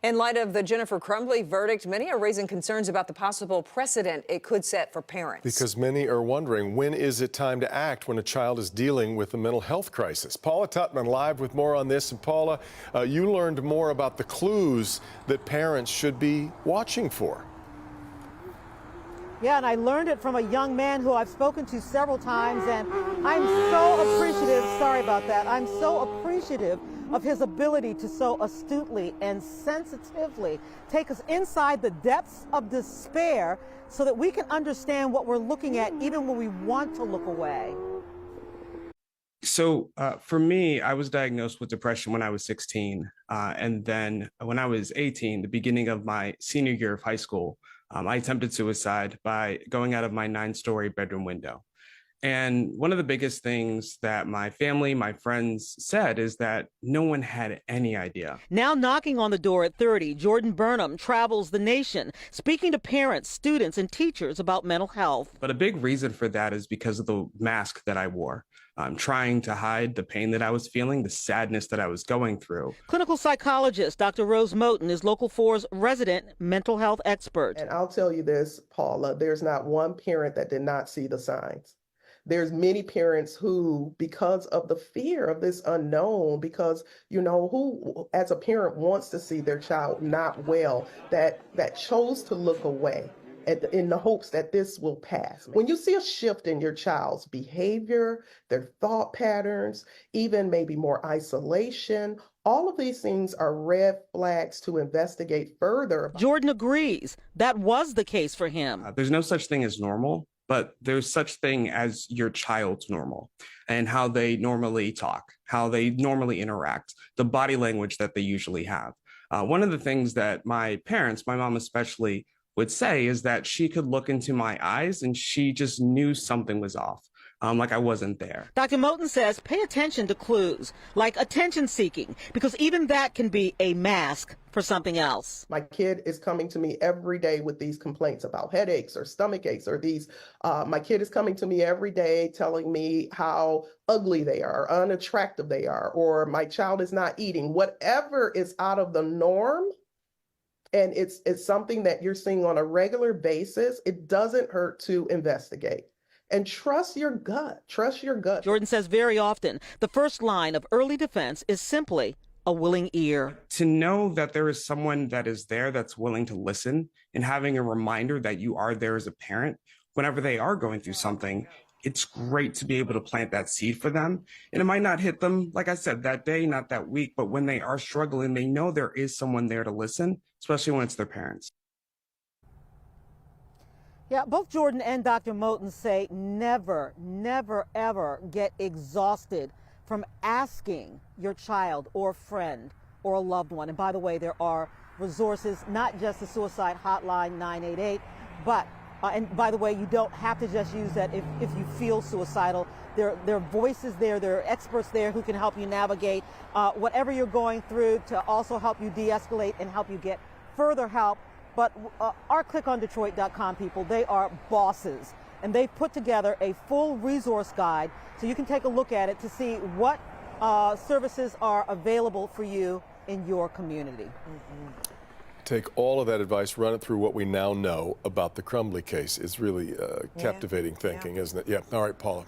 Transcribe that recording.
In light of the Jennifer Crumbly verdict, many are raising concerns about the possible precedent it could set for parents. Because many are wondering, when is it time to act when a child is dealing with a mental health crisis? Paula Tutman live with more on this. And Paula, you learned more about the clues that parents should be watching for. Yeah, and I learned it from a young man who I've spoken to several times, and I'm so appreciative, sorry about that, I'm so appreciative of his ability to so astutely and sensitively take us inside the depths of despair so that we can understand what we're looking at even when we want to look away. So for me, I was diagnosed with depression when I was 16. And then when I was 18, the beginning of my senior year of high school, I attempted suicide by going out of my 9-story bedroom window. And one of the biggest things that my family, my friends said is that no one had any idea. Now knocking on the door at 30, Jordan Burnham travels the nation, speaking to parents, students, and teachers about mental health. But a big reason for that is because of the mask that I wore. I'm trying to hide the pain that I was feeling, the sadness that I was going through. Clinical psychologist Dr. Rose Moten is Local 4's resident mental health expert. And I'll tell you this, Paula, there's not one parent that did not see the signs. There's many parents who, because of the fear of this unknown, because, you know, who as a parent wants to see their child not well, that chose to look away in the hopes that this will pass. When you see a shift in your child's behavior, their thought patterns, even maybe more isolation, all of these things are red flags to investigate further. Jordan agrees that was the case for him. There's no such thing as normal, but there's such thing as your child's normal and how they normally talk, how they normally interact, the body language that they usually have. One of the things that my parents, my mom especially, would say is that she could look into my eyes and she just knew something was off, like I wasn't there. Dr. Moten says pay attention to clues like attention seeking, because even that can be a mask for something else. My kid is coming to me every day with these complaints about headaches or stomach aches or these. My kid is coming to me every day telling me how ugly they are, unattractive they are, or my child is not eating. Whatever is out of the norm, and it's something that you're seeing on a regular basis, it doesn't hurt to investigate. And trust your gut. Trust your gut. Jordan says very often the first line of early defense is simply a willing ear. To know that there is someone that is there that's willing to listen and having a reminder that you are there as a parent whenever they are going through something, it's great to be able to plant that seed for them. And it might not hit them, like I said, that day, not that week, but when they are struggling, they know there is someone there to listen, especially when it's their parents. Yeah, both Jordan and Dr. Moten say never, never, ever get exhausted from asking your child or friend or a loved one. And by the way, there are resources, not just the suicide hotline 988, but and by the way, you don't have to just use that if you feel suicidal. There are voices there, there are experts there who can help you navigate whatever you're going through to also help you de-escalate and help you get further help. But our clickondetroit.com people, they are bosses. And they've put together a full resource guide so you can take a look at it to see what services are available for you in your community. Take all of that advice, run it through what we now know about the Crumbly case. It's really captivating thinking, isn't it? Yeah. All right, Paula.